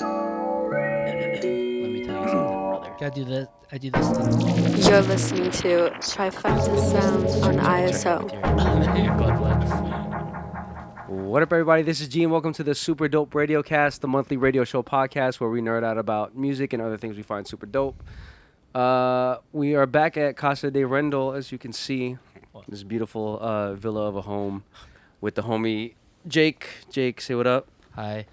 Let me tell you something, brother. Gotta do this. I do this thing. You're listening to Trifecta Sound on ISO. God bless. What up, everybody? This is G, and welcome to the Super Dope Radio Cast, the monthly radio show podcast where we nerd out about music and other things we find super dope. We are back at Casa de Rendell, as you can see, this beautiful villa of a home with the homie Jake. Jake, say what up. Hi.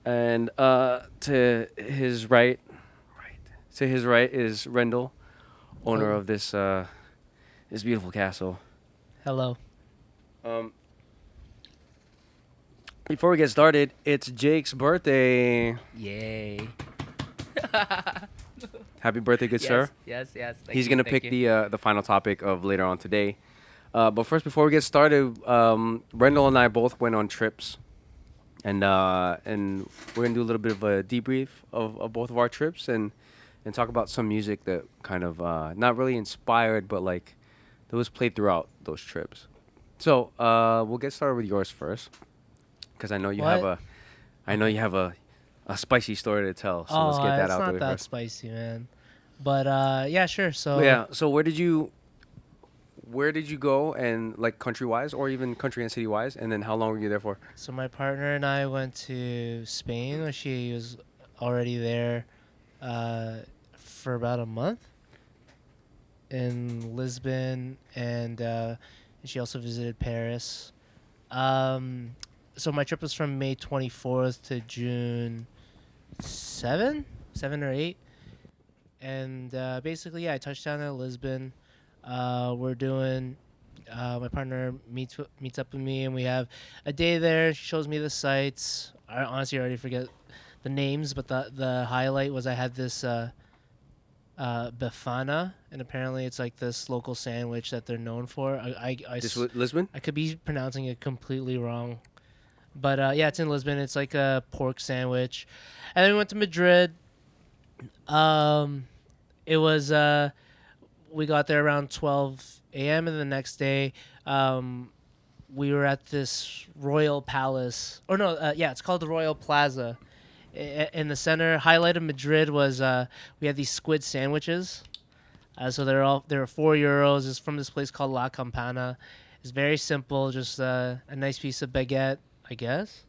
And to his right is Rendell, owner of this beautiful castle. Hello. Before we get started, it's Jake's birthday. Yay. Happy birthday, good sir. Yes. He's going to pick the final topic of later on today. But first, before we get started, Rendell and I both went on trips. And we're going to do a little bit of a debrief of both of our trips and talk about some music that kind of not really inspired, but like that was played throughout those trips. So we'll get started with yours first, because I know you have a spicy story to tell. So let's get that out there. It's not that spicy, man. But yeah, sure. So yeah. So where did you go, and like country wise or even country and city wise, and then how long were you there for? So my partner and I went to Spain. She was already there for about a month in Lisbon, and she also visited Paris. So my trip was from May 24th to June 7 or 8. And basically, yeah, I touched down at Lisbon. We're doing, my partner meets up with me, and we have a day there. She shows me the sights. I honestly already forget the names, but the highlight was I had this Befana, and apparently it's like this local sandwich that they're known for. Lisbon? I could be pronouncing it completely wrong. But yeah, it's in Lisbon. It's like a pork sandwich. And then we went to Madrid. It was... we got there around 12 a.m. and the next day we were at this royal palace. It's called the Royal Plaza. In the center, highlight of Madrid was we had these squid sandwiches. So they were €4. It's from this place called La Campana. It's very simple, just a nice piece of baguette, I guess.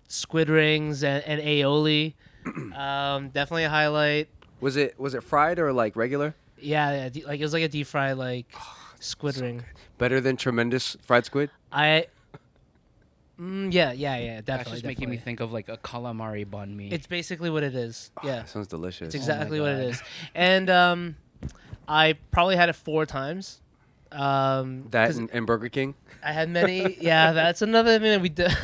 Squid rings and aioli. Definitely a highlight. Was it fried or like regular? Yeah, like it was like a deep fried squid ring. Good. Better than tremendous fried squid? Yeah, definitely. That's just making me think of like a calamari banh mi. It's basically what it is. Yeah, That sounds delicious. it's exactly what it is. And I probably had it 4 times. That and Burger King? I had many. Yeah, that's another thing that we did.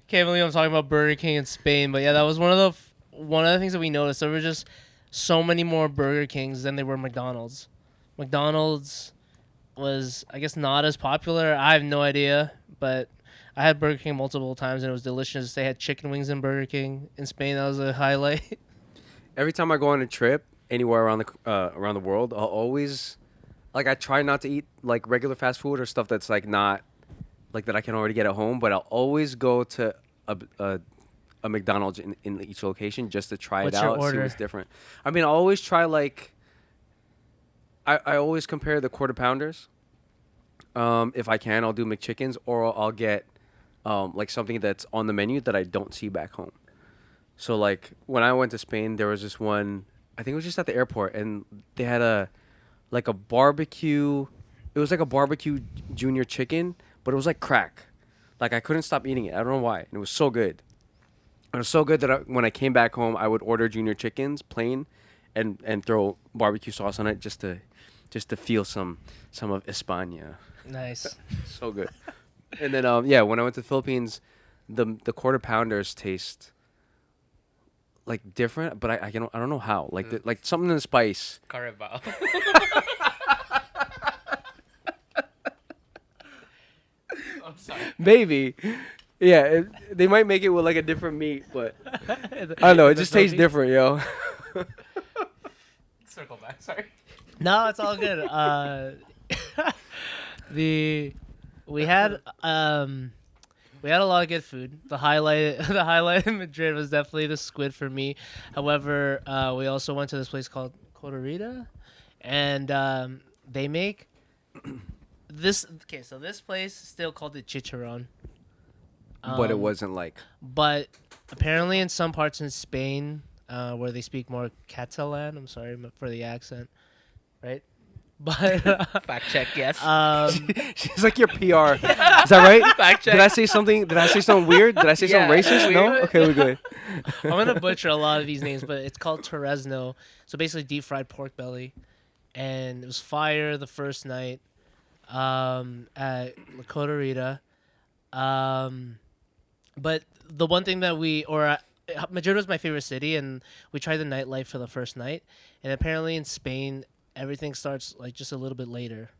Can't believe I'm talking about Burger King in Spain, but yeah, that was one of the things that we noticed. There were just so many more Burger Kings than there were McDonald's. McDonald's was, I guess, not as popular. I have no idea, but I had Burger King multiple times and it was delicious. They had chicken wings in Burger King in Spain. That was a highlight. Every time I go on a trip anywhere around the world, I'll always I try not to eat like regular fast food or stuff that's like not like that I can already get at home, but I'll always go to a McDonald's in each location just to try What's it your out, see order? what's different. I mean, I always try I always compare the quarter pounders. If I can, I'll do McChickens, or I'll get like something that's on the menu that I don't see back home. So like when I went to Spain, there was this one, I think it was just at the airport, and they had a barbecue. It was like a barbecue junior chicken, but it was like crack. Like I couldn't stop eating it. I don't know why. And it was so good. It was so good that when I came back home, I would order junior chickens plain, and throw barbecue sauce on it just to feel some of España. Nice. So good. And then when I went to the Philippines, the quarter pounders taste like different, but I don't know how. Like like something in the spice. Carabao. I'm sorry. Maybe. Yeah, they might make it with like a different meat, but I don't know. It just tastes different, yo. Circle back. Sorry. No, it's all good. We had We had a lot of good food. The highlight the highlight in Madrid was definitely the squid for me. However, we also went to this place called Cotarita, and they make this. Okay, so this place is still called the chicharron. But it wasn't like. But apparently, in some parts in Spain, where they speak more Catalan, I'm sorry for the accent, right? But Fact check, yes. She's like your PR. Is that right? Fact check. Did I say something? Did I say something weird? Did I say something racist? No. Okay, we're good. I'm gonna butcher a lot of these names, but it's called torrezno. So basically, deep fried pork belly, and it was fire the first night at La Cotarita. But the one thing that Madrid was my favorite city, and we tried the nightlife for the first night, and apparently in Spain everything starts like just a little bit later.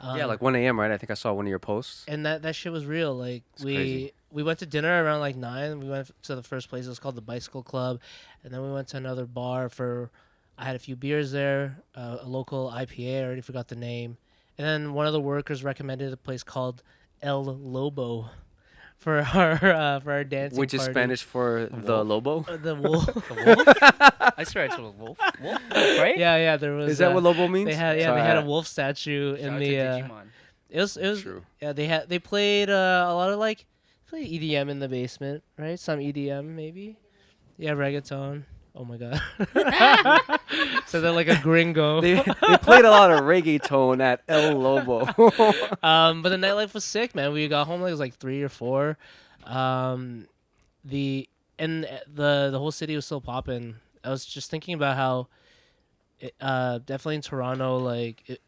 Yeah, like 1 a.m. right? I think I saw one of your posts. And that shit was real. Like Crazy. we went to dinner around like 9. We went to the first place. It was called the Bicycle Club, and then we went to another bar for. I had a few beers there, a local IPA. I already forgot the name. And then one of the workers recommended a place called El Lobo for our dancing Which is party. Spanish for the Lobo. The wolf. The wolf? I swear it's a wolf. Wolf, right? Yeah. There was. Is that what Lobo means? They had Sorry, they had a wolf statue Shout in out the. to Digimon. It was True. Yeah, they played a lot of like EDM in the basement, right? Some EDM maybe. Yeah, reggaeton. Oh my god. So they're like a gringo. They played a lot of reggaeton at El Lobo. But the nightlife was sick, man. We got home like it was like 3 or 4. The whole city was still popping. I was just thinking about how definitely in Toronto, like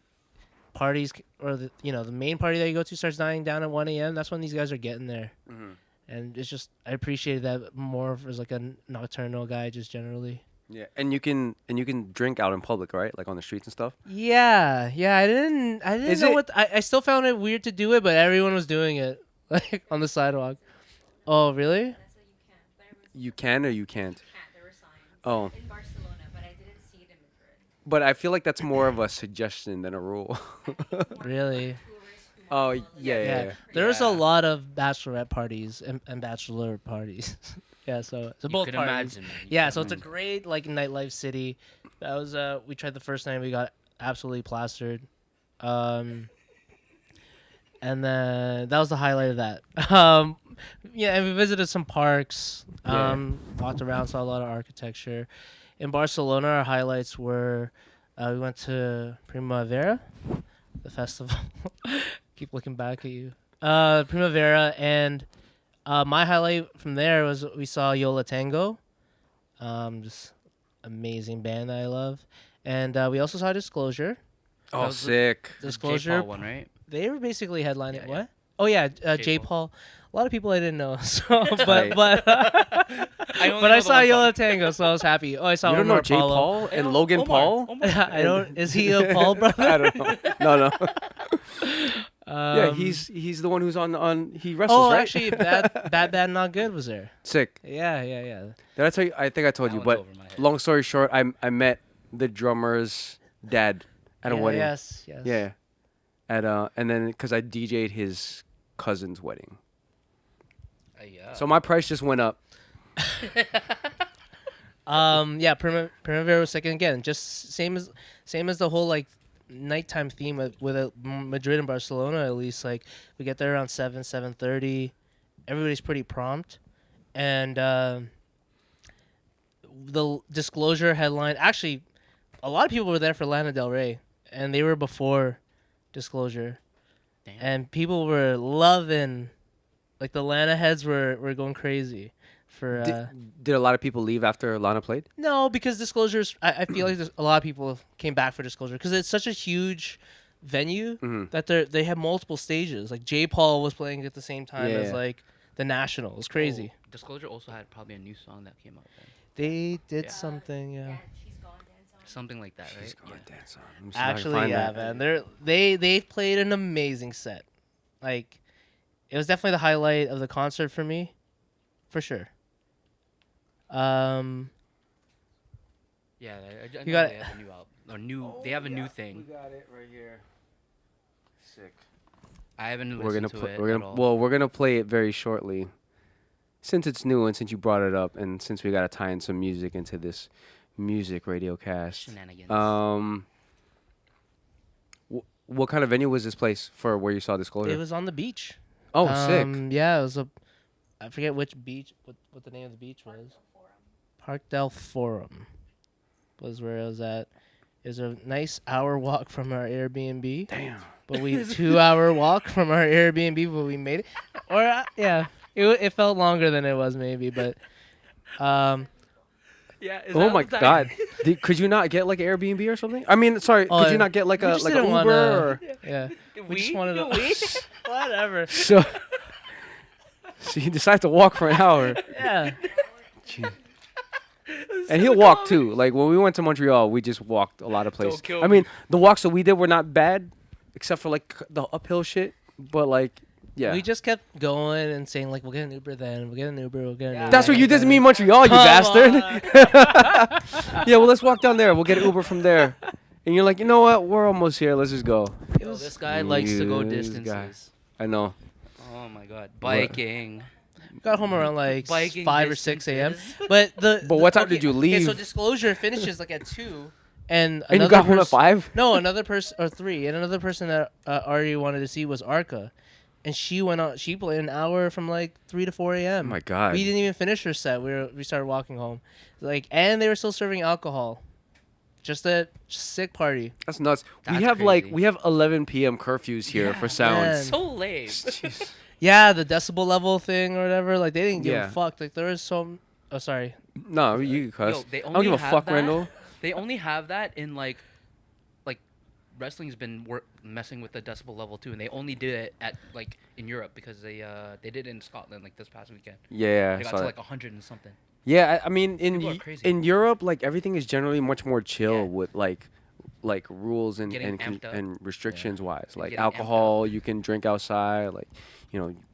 parties or the main party that you go to starts dying down at 1 a.m. That's when these guys are getting there. Mm-hmm. And it's just I appreciated that more as like a nocturnal guy just generally. Yeah, and you can drink out in public, right? Like on the streets and stuff. Yeah. I didn't Is know it- what I still found it weird to do it, but everyone was doing it like on the sidewalk. Oh, really? That's what you can. But it was You can or you can't. can't. There were signs Oh, in Barcelona, but I didn't see it in Madrid. but I feel like that's more of a suggestion than a rule. Really? Oh yeah. There was a Yeah. lot of bachelorette parties and bachelor parties. Yeah, so You both could parties. imagine. Man. You Yeah, could so it's a imagine. great like nightlife city. That was we tried the first night, we got absolutely plastered. And then that was the highlight of that. Yeah, and we visited some parks. Walked around, saw a lot of architecture. In Barcelona, our highlights were we went to Primavera, the festival. Keep looking back at you. Primavera, and my highlight from there was we saw Yola Tango. Just amazing band that I love. And we also saw Disclosure. Oh, was the- sick. Disclosure. J-Paul one, right? They were basically headlining. Yeah, What? yeah. Oh yeah, J. J-Paul. Paul. A lot of people I didn't know. So, Tight. but I only but know I the saw one Yola song. Tango, so I was happy. Oh, I saw You don't know Omar J. Apollo. Paul and Oh, Logan Omar, Paul? Omar. I don't. Is he a Paul brother? I don't know. No. Yeah, Um, he's the one who's on. He wrestles, Oh, right? actually, bad, not good was there. Sick. Yeah. Did I tell you? I think I told That you. one's But over my head. long story short, I met the drummer's dad at a Yeah, wedding. Yes. Yeah. And then because I DJ'd his cousin's wedding, Yeah. so my price just went up. Yeah, Primavera was second again. Just same as the whole like nighttime theme with Madrid and Barcelona. At least like we get there around 7:30. Everybody's pretty prompt, and the Disclosure headline. Actually, a lot of people were there for Lana Del Rey, and they were before Disclosure, Damn. and people were loving. Like the Lana heads were going crazy for. Did a lot of people leave after Lana played? No, because Disclosure's. I feel like a lot of people came back for Disclosure because it's such a huge venue Mhm. that they have multiple stages. Like J. Paul was playing at the same time as Yeah. like the National. It was crazy. Oh, Disclosure also had probably a new song that came out then. They did Yeah. something, yeah. She's gone dance on. Something like that, right? She's gonna Yeah. dance on. Let me see if I can Actually, find yeah, that. man. They played an amazing set. Like, it was definitely the highlight of the concert for me, for sure. Yeah, I You know got they have a new album. Or new. They have a new thing. got it right here. Sick. I haven't we're listened gonna to it we're at gonna all. well we're gonna play it very shortly, since it's new and since you brought it up and since we gotta tie in some music into this music radio cast. Shenanigans. What kind of venue was this place for where you saw Disclosure? It was on the beach. Oh, sick. Yeah, it was I forget which beach, what the name of the beach was. Parkdale Forum was where it was at. It was a nice hour walk from our Airbnb. Damn. But 2-hour walk from our Airbnb, but we made it. Or yeah, it felt longer than it was maybe, but Yeah. Oh my God! Could you not get like Airbnb or something? I mean, sorry, could you not get like we a just like an didn't Uber wanna- or Yeah, we just wanted to whatever. so? So you decide to walk for an hour, Yeah, and he'll walk too. Like when we went to Montreal, we just walked a lot of places. kill I mean, the walks that we did were not bad, except for like the uphill shit. But like, yeah, we just kept going and saying like, we'll get an Uber then, we'll get an Uber, we'll get an Uber. that's what you did to then. me in Montreal, you Come bastard. on. Yeah, well, let's walk down there. We'll get an Uber from there. And you're like, you know what? We're almost here. Let's just go. Yo, this guy likes to go This distances. guy. I know. Oh my God. Biking. Got home around like Biking 5 or 6 a.m. distances. But what time did you Okay, leave? so Disclosure finishes like at 2, and And you another got home at pers- 5? No, another person or 3, and another person that Ari wanted to see was Arca, and she went on. She played an hour from like 3 to 4 a.m. Oh my God. We didn't even finish her set. We started walking home, like, and they were still serving alcohol. Just a sick party. That's nuts. That's we have like crazy. we have 11 p.m. curfews here for sound. man. So lame. Jeez. Yeah, the decibel level thing or whatever. Like they didn't give Yeah. a fuck. Like there was some. Oh, sorry. No, you cuss. Yo, they I don't only give a have fuck, that- Randall. They only have that in like wrestling's been messing with the decibel level too, and they only did it at like in Europe because they did it in Scotland like this past weekend. Yeah, I They got saw to that. like 100 and something. Yeah, I mean People are crazy. in Europe, like everything is generally much more chill Yeah. with like rules and Getting amped up. and restrictions wise. Like Getting amped up. alcohol, you can drink outside. Like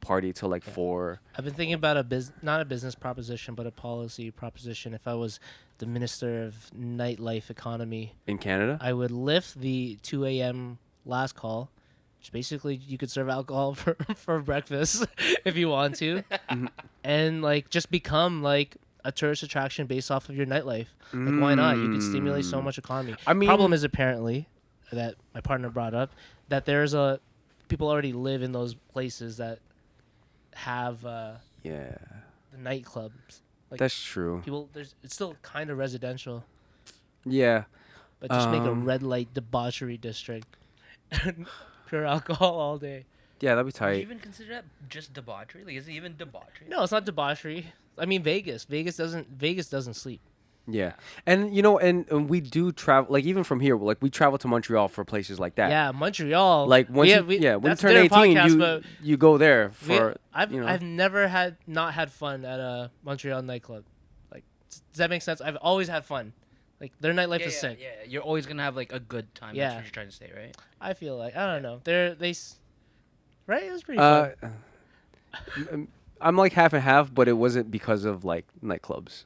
party till like 4. I've been thinking about not a business proposition, but a policy proposition. If I was the minister of nightlife economy, In Canada? I would lift the 2 a.m. last call. Which basically you could serve alcohol for breakfast if you want to, and like just become like a tourist attraction based off of your nightlife. Like why not? You could stimulate so much economy. I mean- problem is apparently that my partner brought up that people already live in those places that have Yeah, the nightclubs. Like that's true. it's still kind of residential, Yeah. but just make a red Um, light debauchery district. Pure alcohol all day. Yeah, that'd be Would you tight. even consider that just debauchery? Like, is it even debauchery? No, it's not debauchery. I mean Vegas. Vegas doesn't sleep. Yeah. And and we do travel, like even from here, like we travel to Montreal for places like that. Yeah, Montreal. Like once when you that's turn their 18, podcast, but you go there we- for I've never not had fun at a Montreal nightclub. Like, does that make sense? I've always had fun. Like their nightlife Yeah, is sick. yeah. You're always gonna have like a good time. Yeah. That's what you're trying to say, right? I feel like I don't know. Right? It was pretty Uh, fun. I'm like half and half, but it wasn't because of like nightclubs.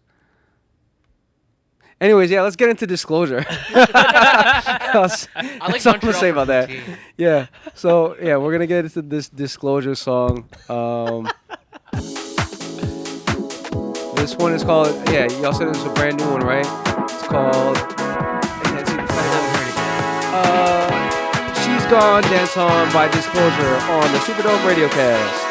Anyways, yeah, let's get into Disclosure. That's I like all I'm gonna Montreal say for about that. poutine. Yeah. So yeah, we're gonna get into this Disclosure song. This one is called y'all said it was a brand new one, right? It's called She's Gone, Dance On by Disclosure on the SUPERDOPE Radiocast.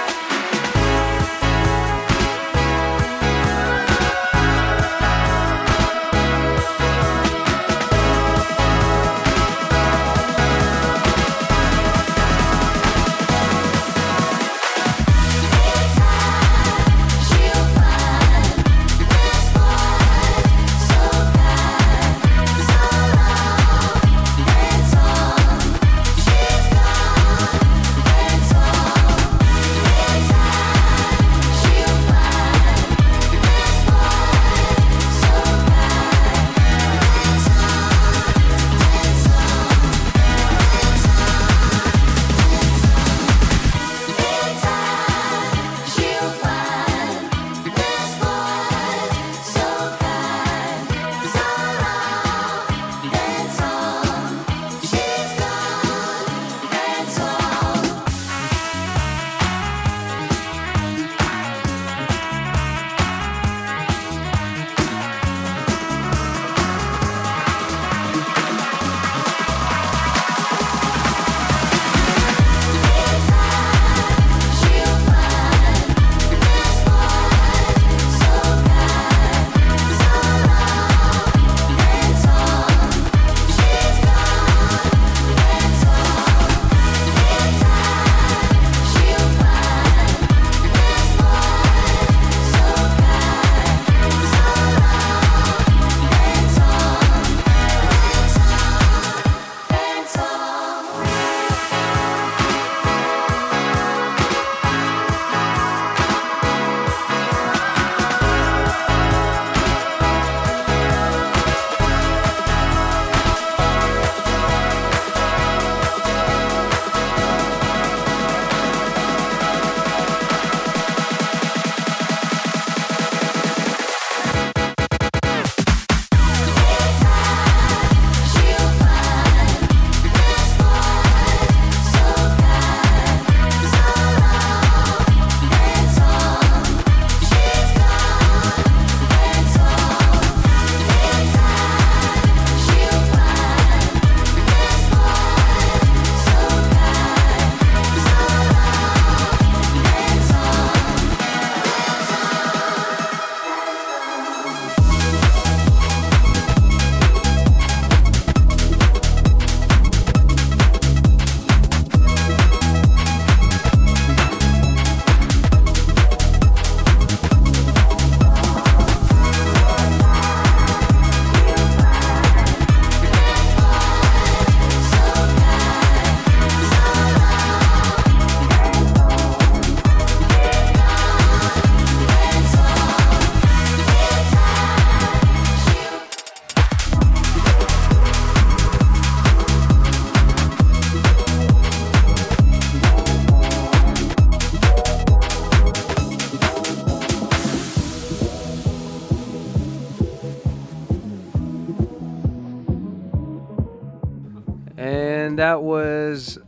and that was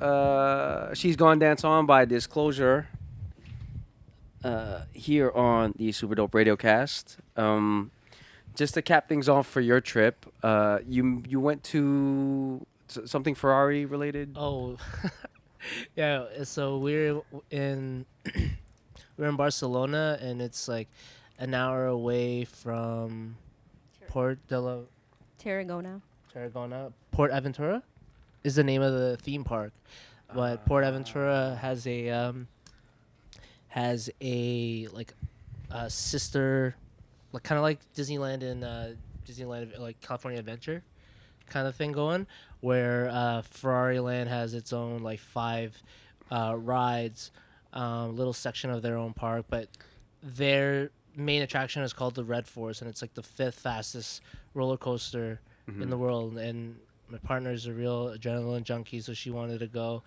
She's Gone Dance On by Disclosure here on the Super Dope Radio Cast. Just to cap things off for your trip, you went to something Ferrari related? Oh, yeah. So we're in Barcelona, and it's like an hour away from Port de la Tarragona. Port Aventura is the name of the theme park, but Port Aventura has a like a sister, like kind of like Disneyland and Disneyland like California Adventure kind of thing going, where Ferrari Land has its own like 5 rides, little section of their own park, but their main attraction is called the Red Force, and it's like the 5th fastest roller coaster in the world. And my partner's a real adrenaline junkie, so she wanted to go.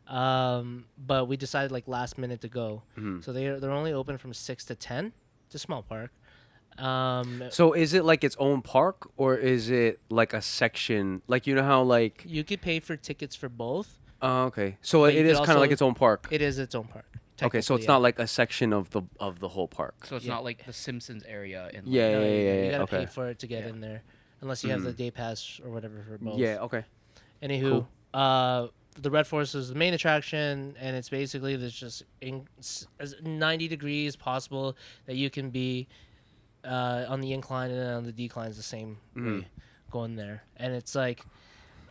But we decided like last minute to go. So they're only open from 6 to 10. It's a small park. So is it like its own park, or is it like a section? Like, you know how like You could pay for tickets for both. Oh, okay. So But it you could is kind of also- like its own park. It is its own park. Okay, so technically, it's yeah. not like a section of the whole park. So it's Yeah. not like the Simpsons area. In Yeah, No, yeah, you gotta okay. pay for it to get in there, unless you have the day pass or whatever for both. Yeah, okay. Anywho, the Red Force is the main attraction, and it's basically there's just as 90 degrees possible that you can be on the incline, and then on the decline is the same way going there. And it's like,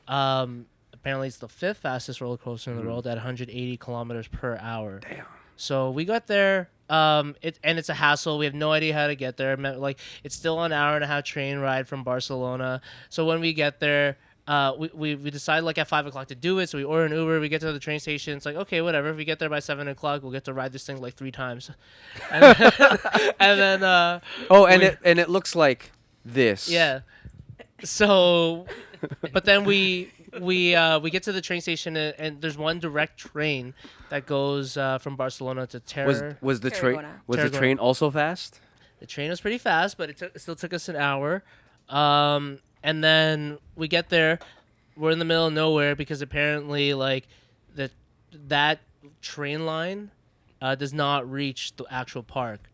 apparently it's the 5th fastest roller coaster in the world at 180 kilometers per hour. Damn. So we got there. It's a hassle. We have no idea how to get there. Like, it's still an hour and a half train ride from Barcelona. So when we get there, we decided like at 5 o'clock to do it. So we order an Uber. We get to the train station. It's like, okay, whatever. If we get there by 7 o'clock, we'll get to ride this thing like 3 times. And then it looks like this. yeah. So, but then we get to the train station, and there's one direct train that goes from Barcelona to Was the train Tarragona. the train also fast? The train was pretty fast, but it still took us an hour. And then we get there. We're in the middle of nowhere because apparently, like, that train line does not reach the actual park.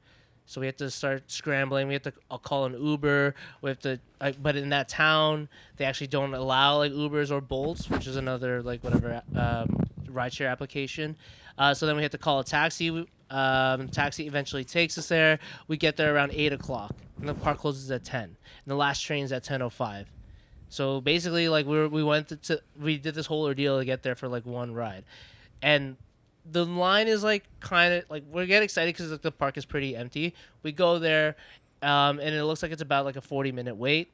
So we have to start scrambling. We have to call an Uber. We have to, but in that town, they actually don't allow like Ubers or Bolts, which is another like whatever rideshare application. So then we have to call a taxi. Taxi eventually takes us there. We get there around 8 o'clock, and the park closes at 10. And the last train's at 10:05. So basically, like we did this whole ordeal to get there for like one ride, and the line is like kind of like we get excited because like, the park is pretty empty. We go there, and it looks like it's about like a 40-minute wait,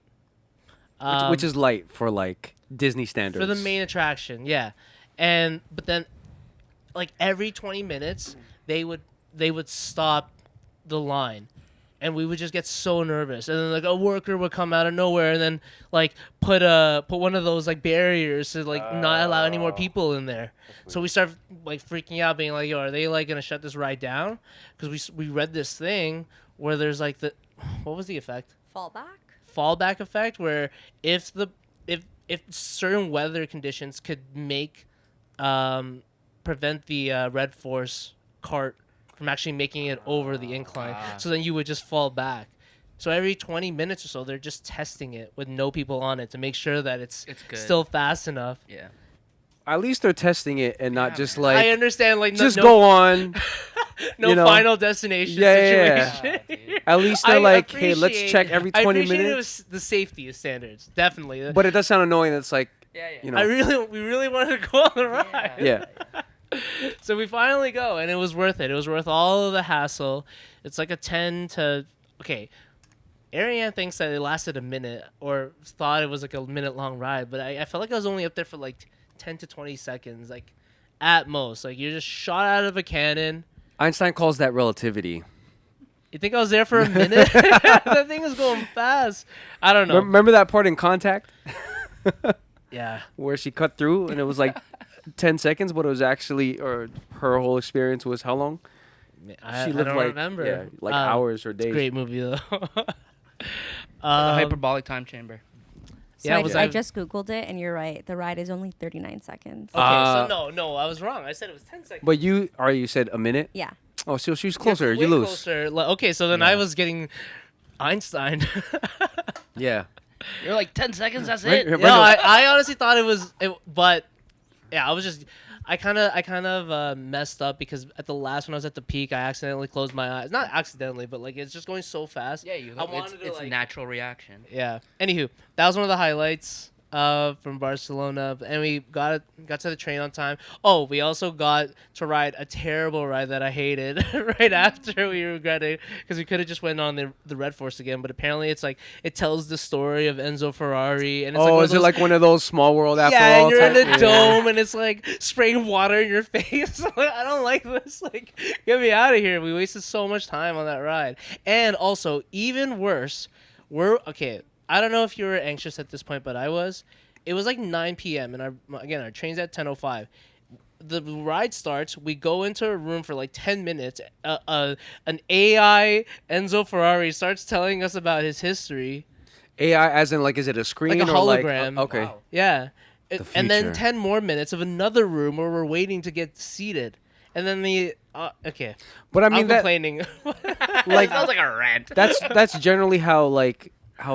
Which is light for like Disney standards. for the main attraction. Yeah, but then like every 20 minutes they would stop the line, and we would just get so nervous. And then like a worker would come out of nowhere and then like put one of those like barriers to like not allow any more people in there. So we start like freaking out, being like, "Yo, are they like gonna shut this ride down?" Because we read this thing where there's like what was the effect? Fallback effect, where if certain weather conditions could make prevent the Red Force cart from actually making it over the incline, so then you would just fall back. So every 20 minutes or so, they're just testing it with no people on it to make sure that it's good. still fast enough. Yeah. At least they're testing it and not just like I understand, like just no, go on. no you know. final destination Yeah. situation. At least they're I like, hey, let's appreciate- check every I 20 appreciate minutes. It was the safety standards, definitely. But it does sound annoying. That's like, Yeah. you know, we really wanted to go on the ride. yeah. So we finally go, and it was worth it. It was worth all of the hassle. It's like a 10 to... Okay, Ariane thinks that it lasted a minute, or thought it was like a minute-long ride, but I felt like I was only up there for like 10 to 20 seconds, like at most. Like you're just shot out of a cannon. Einstein calls that relativity. You think I was there for a minute? That thing is going fast. I don't know. Remember that part in Contact Yeah. where she cut through and it was like 10 seconds, but it was actually, or her whole experience was how long? I lived don't like, remember. yeah, like hours or It's a days. great movie, though. A hyperbolic time chamber. So Yeah, I just Googled it, and you're right. The ride is only 39 seconds. Okay, Uh, so no, I was wrong. I said it was 10 seconds. But you said a minute. Yeah. Oh, so she's Yeah, closer. way You lose. Closer. Okay, so then I Yeah. was getting Einstein. Yeah. You're like 10 seconds. That's Right, it. right. No, I honestly thought it was, but yeah, I kind of messed up because at the last when I was at the peak, I accidentally closed my eyes. Not accidentally, but like it's just going so fast. Yeah, it's like, natural reaction. yeah. Anywho, that was one of the highlights from Barcelona, and we got to the train on time. Oh, we also got to ride a terrible ride that I hated right after we regretted because we could have just went on the Red Force again, but apparently it's like it tells the story of Enzo Ferrari, and it's like Oh, one is of it those- like one of those small world after yeah, all? and you're in type- a Yeah. dome, and it's like spraying water in your face. I don't like this. Like, get me out of here. We wasted so much time on that ride. And also, even worse, I don't know if you were anxious at this point, but I was. It was like 9 p.m. and our train's at 10:05. The ride starts. We go into a room for like 10 minutes. An AI Enzo Ferrari starts telling us about his history. AI, as in like, is it a screen Like a or like? hologram. Okay. Wow. Yeah. And then future. 10 more minutes of another room where we're waiting to get seated. And then okay. But I I'm mean that complaining. like sounds like a rant. that's generally how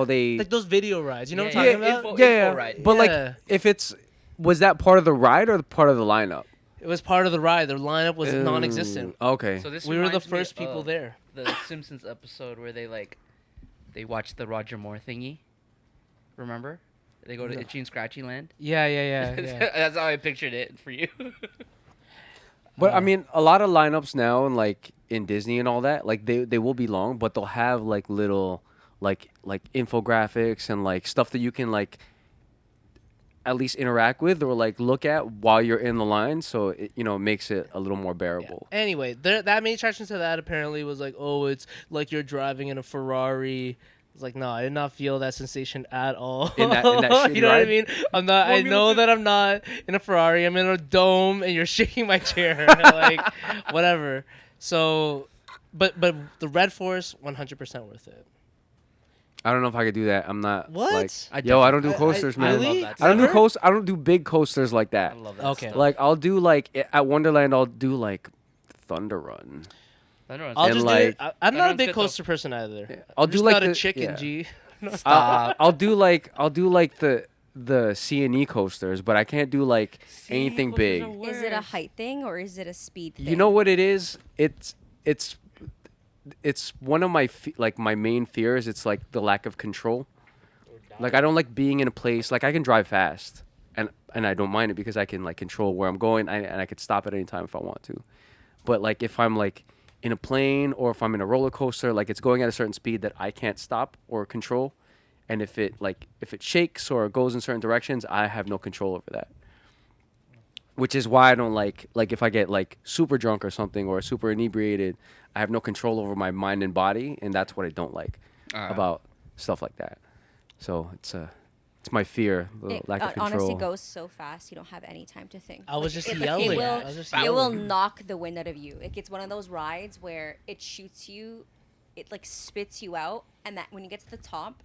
they. like those video rides. You know what Yeah, I'm talking yeah, about? info ride. But Yeah. like, if was that part of the ride or part of the lineup? It was part of the ride. The lineup was non-existent. Okay. So this We were the reminds me first people of there. The Simpsons episode where they watch the Roger Moore thingy. Remember? They go to Itchy and Scratchy Land. Yeah. That's how I pictured it for you. But I mean, a lot of lineups now, and like in Disney and all that, like they will be long, but they'll have like little like infographics and like stuff that you can like at least interact with or like look at while you're in the line, so it makes it a little more bearable. Anyway, that main attraction to that apparently was like, oh, it's like you're driving in a Ferrari. It's like, no, I did not feel that sensation at all. In that shitty you know what I ride? mean? I'm not. I Formula know Fif- that I'm not in a Ferrari. I'm in a dome, and you're shaking my chair. Like, whatever. So, but the Red Force, 100% worth it. I don't know if I could do that. I'm not. What? Like, I I don't do I- coasters, I- man. really? I love that I don't do Ever? I don't do big coasters like that. I love that. Okay. stuff. Like I'll do like at Wonderland, I'll do like Thunder Run. Thunder Run's I'll And just like- do it. I'm not a Thunder Run's big good, though. coaster person either. I'll I'm do just like not the a chicken, yeah. G. I'll do like the C&E coasters, but I can't do like anything big. Is it a height thing or is it a speed thing? You know what it is? It's one of my my main fears. It's like the lack of control. Like I don't like being in a place like I can drive fast, and I don't mind it because I can like control where I'm going, and I could stop at any time if I want to. But like if I'm like in a plane or if I'm in a roller coaster, like it's going at a certain speed that I can't stop or control, and if it shakes or goes in certain directions, I have no control over that. Which is why I don't like if I get like super drunk or something or super inebriated, I have no control over my mind and body, and that's what I don't like about stuff like that. So it's my fear, the It lack of control. honestly goes so fast, you don't have any time to think. I was Like, just it yelling. will, I was just it will yelling. knock the wind out of you. It's one of those rides where it shoots you, it like spits you out, and that when you get to the top,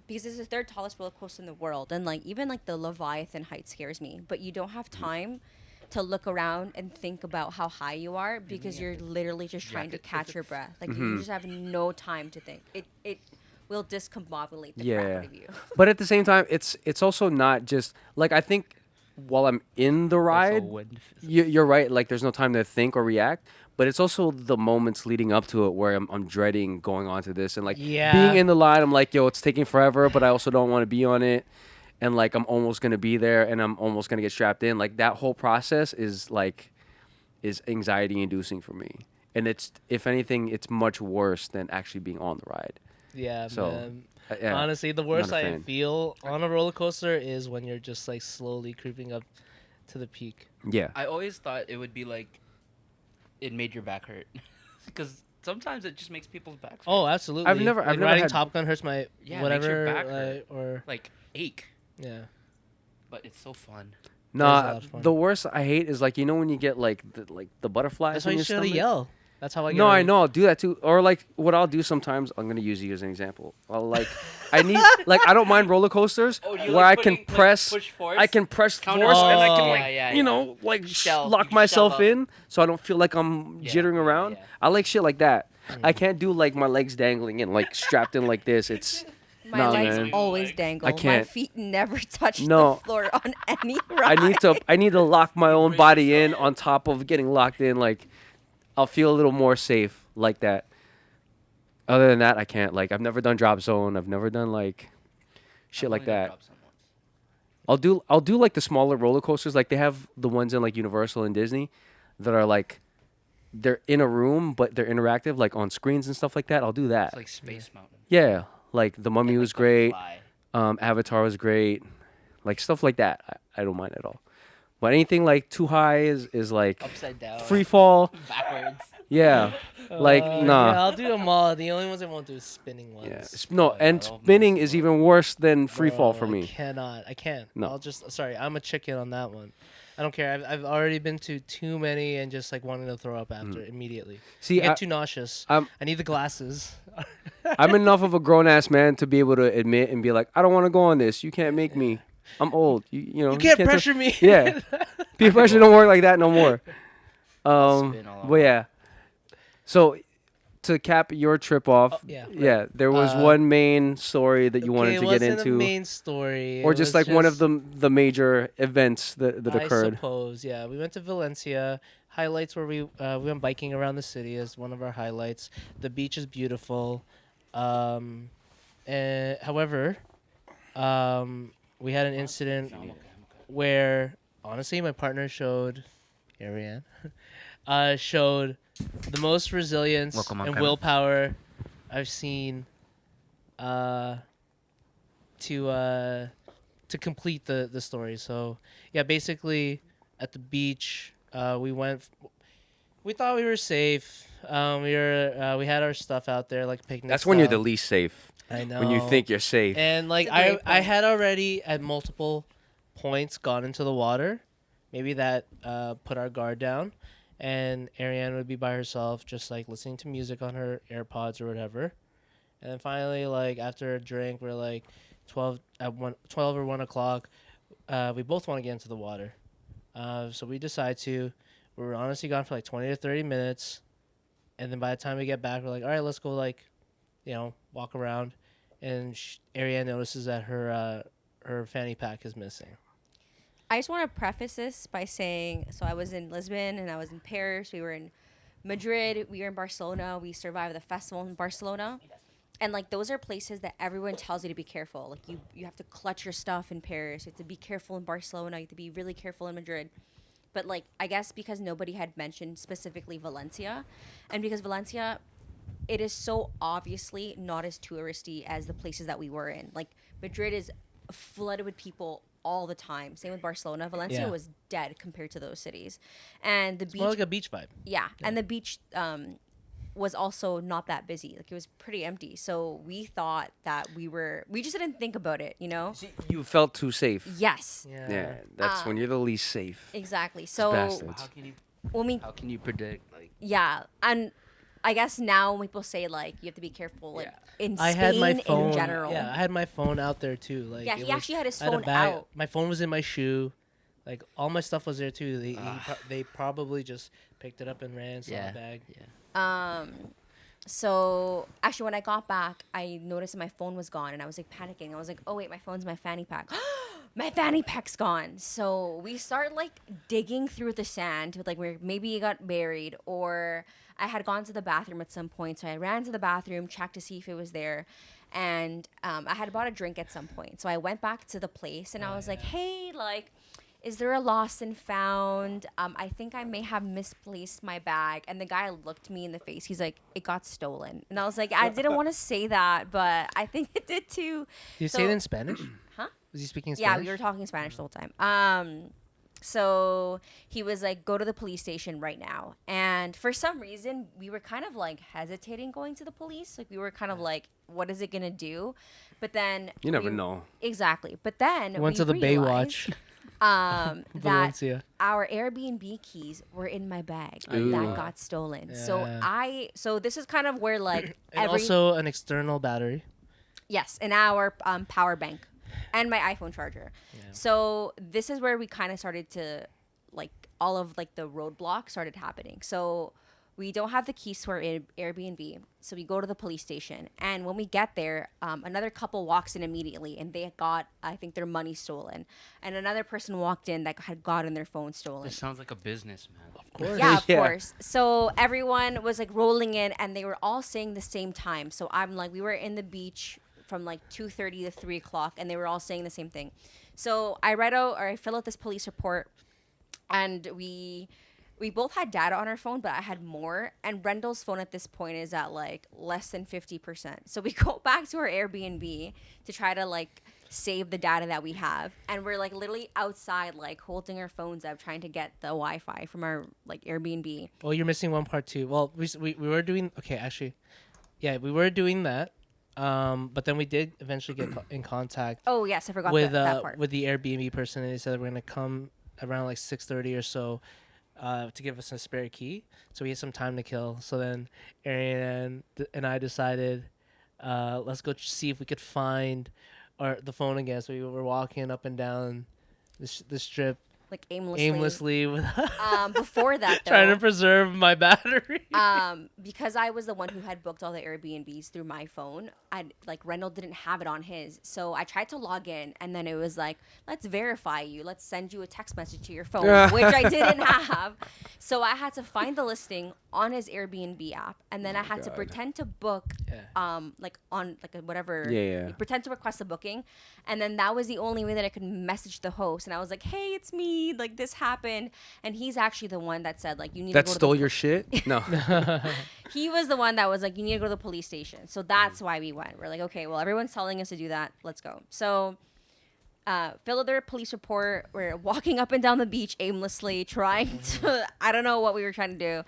because it's the third tallest roller coaster in the world, and like even like the Leviathan height scares me, but you don't have time to look around and think about how high you are because you're literally just trying to jacket catch your breath. Like you just have no time to think. It will discombobulate the crap out of you. But at the same time, it's also not just like I think while I'm in the ride, you're right. Like there's no time to think or react. But it's also the moments leading up to it where I'm dreading going on to this and like Yeah. being in the line. I'm like, yo, it's taking forever, but I also don't want to be on it. And like I'm almost gonna be there, and I'm almost gonna get strapped in. Like that whole process is anxiety inducing for me. And it's, if anything, it's much worse than actually being on the ride. Yeah, So, man. yeah, Honestly, the not worst a I fan. feel on a roller coaster is when you're just like slowly creeping up to the peak. Yeah. I always thought it would be like it made your back hurt because sometimes it just makes people's backs hurt. Oh, absolutely. I've never riding had- Top Gun hurts my Yeah, it makes your whatever, back hurt. or like ache, yeah. but it's so fun. There's a lot Nah, of fun. the worst I hate is like when you get like the butterflies That's why in you your should stomach. yell. That's how I get No, I ready. know. I'll do that too. Or like what I'll do sometimes, I'm gonna use you as an example. I'll like, I need like I don't mind roller coasters Oh, you where like I can putting, like, press, push force? I can press Counter force and I can Oh. like, Yeah, you know, like Shell- lock you myself shell up. in so I don't feel like I'm Yeah, jittering yeah, around. yeah. I like shit like that. I can't do like my legs dangling and like strapped in like this. It's My nah, legs man. always dangle. I My can't. feet never touch No. the floor on any ride. I need to lock my own brace body in yourself. on top of getting locked in. Like I'll feel a little more safe like that. Other than that, I can't. Like I've never done drop zone. I've never done like shit I've like only done that. drop zone once. I'll do like the smaller roller coasters. Like they have the ones in like Universal and Disney that are like they're in a room but they're interactive, like on screens and stuff like that. I'll do that. It's like Space Mountain. Yeah, like the Mummy And, was like, the great. fly. Avatar was great. Like stuff like that. I don't mind at all. But anything like too high is like Upside down. free fall. Backwards. Yeah. Like nah. Yeah, I'll do them all. The only ones I won't do is spinning ones. Yeah. No, Oh, yeah, and they'll spinning mess is you up. even worse than free fall Bro, for me. I can't. No. I'll just sorry. I'm a chicken on that one. I don't care. I've already been to too many and just like wanting to throw up after immediately. See, I get I, too nauseous. I'm I need the glasses. I'm enough of a grown ass man to be able to admit and be like, I don't want to go on this. You can't make me. I'm old. You know. You can't tell- pressure me. Yeah. Peer pressure don't work like that no more. Spin all But yeah. So to cap your trip off, Oh, yeah. yeah, there was Uh, one main story that you wanted Okay, to it get wasn't into, a main story. or It just was like one of the major events that I occurred. suppose, yeah. We went to Valencia. Highlights where we went biking around the city as one of our highlights. The beach is beautiful. However, we had an incident where honestly my partner showed, Ariane, showed the most resilience Welcome on and camera. willpower I've seen to complete the story. So yeah, basically at the beach, we thought we were safe. We had our stuff out there like picnic. That's when you're the stuff. least safe. I know. When you think you're safe. And like It's a great I point. had already at multiple points gone into the water. Maybe that put our guard down. And Ariane would be by herself, just like listening to music on her AirPods or whatever. And then finally, like after a drink, we're like 12 or 1 o'clock. We both want to get into the water. So we decide to. We were honestly gone for like 20 to 30 minutes. And then by the time we get back, we're like, all right, let's go like, walk around. And Ariane notices that her fanny pack is missing. I just want to preface this by saying, so I was in Lisbon and I was in Paris. We were in Madrid. We were in Barcelona. We survived the festival in Barcelona. And like those are places that everyone tells you to be careful. Like you have to clutch your stuff in Paris. You have to be careful in Barcelona. You have to be really careful in Madrid. But like I guess because nobody had mentioned specifically Valencia, and because Valencia, it is so obviously not as touristy as the places that we were in. Like Madrid is flooded with people all the time. Same with Barcelona. Valencia Yeah. was dead compared to those cities, and the It's beach. more like a beach vibe. Yeah, and the beach was also not that busy. Like it was pretty empty. So we thought that we just didn't think about it, you know? You felt too safe. Yes, Yeah, that's when you're the least safe. exactly. So bastards. How can you predict like? yeah, and I guess now when people say like you have to be careful, like in I Spain had my phone. in general. Yeah, I had my phone out there too. Like Yeah, it he was- actually had his I had a phone bag- out. My phone was in my shoe. Like all my stuff was there too. They probably just picked it up and ran. Saw Yeah. the bag. So actually, when I got back, I noticed that my phone was gone, and I was like panicking. I was like, "Oh wait, my phone's in my fanny pack. My fanny pack's gone." So we start like digging through the sand, with like where maybe it got buried, or I had gone to the bathroom at some point. So I ran to the bathroom, checked to see if it was there, and I had bought a drink at some point. So I went back to the place, and I was like, "Hey, like." Is there a lost and found? I think I may have misplaced my bag. And the guy looked me in the face. He's like, it got stolen. And I was like, I didn't want to say that, but I think it did too. Did you So- say it in Spanish? Huh? Was he speaking Yeah, Spanish? we were talking Spanish the whole time. So he was like, go to the police station right now. And for some reason, we were kind of like hesitating going to the police. Like we were kind of like, what is it going to do? But then You never we- know. Exactly. But then Went we to the realized- Baywatch. that Valencia. our Airbnb keys were in my bag Ooh. that got stolen. Yeah. So this is kind of where like And also an external battery. yes, and our power bank and my iPhone charger. Yeah. So this is where we kind of started to like all of like the roadblocks started happening. So we don't have the keys to our Airbnb. So we go to the police station. And when we get there, another couple walks in immediately and they got, I think, their money stolen. And another person walked in that had gotten their phone stolen. This sounds like a business, man. Of course. Yeah, of Yeah. course. So everyone was like rolling in and they were all saying the same time. So I'm like, we were in the beach from like 2:30 to 3 o'clock and they were all saying the same thing. So I fill out this police report and we both had data on our phone, but I had more. And Rendell's phone at this point is at like less than 50%. So we go back to our Airbnb to try to like save the data that we have. And we're like literally outside, like holding our phones up, trying to get the Wi-Fi from our like Airbnb. Oh, you're missing one part too. Well, we were doing, okay, actually, yeah, we were doing that. But then we did eventually get in contact Oh yes, I forgot with that part. with the Airbnb person, and they said we're gonna come around like 6:30 or so. To give us a spare key, so we had some time to kill. So then Ariane and I decided, let's go see if we could find the phone again. So we were walking up and down the strip Like aimlessly. with Before that, though, trying to preserve my battery. because I was the one who had booked all the Airbnbs through my phone, like Rendell didn't have it on his. So I tried to log in and then it was like, let's verify you. Let's send you a text message to your phone, which I didn't have. So I had to find the listing on his Airbnb app and then I had to pretend to book like on like a whatever pretend to request a booking, and then that was the only way that I could message the host, and I was like, hey, it's me, like this happened, and he's actually the one that said like you need That to go stole to the your shit? No. he was the one that was like, you need to go to the police station. So that's why we went. We're like, okay, well, everyone's telling us to do that. Let's go. So fill out their police report. We're walking up and down the beach aimlessly, trying to, I don't know what we were trying to do.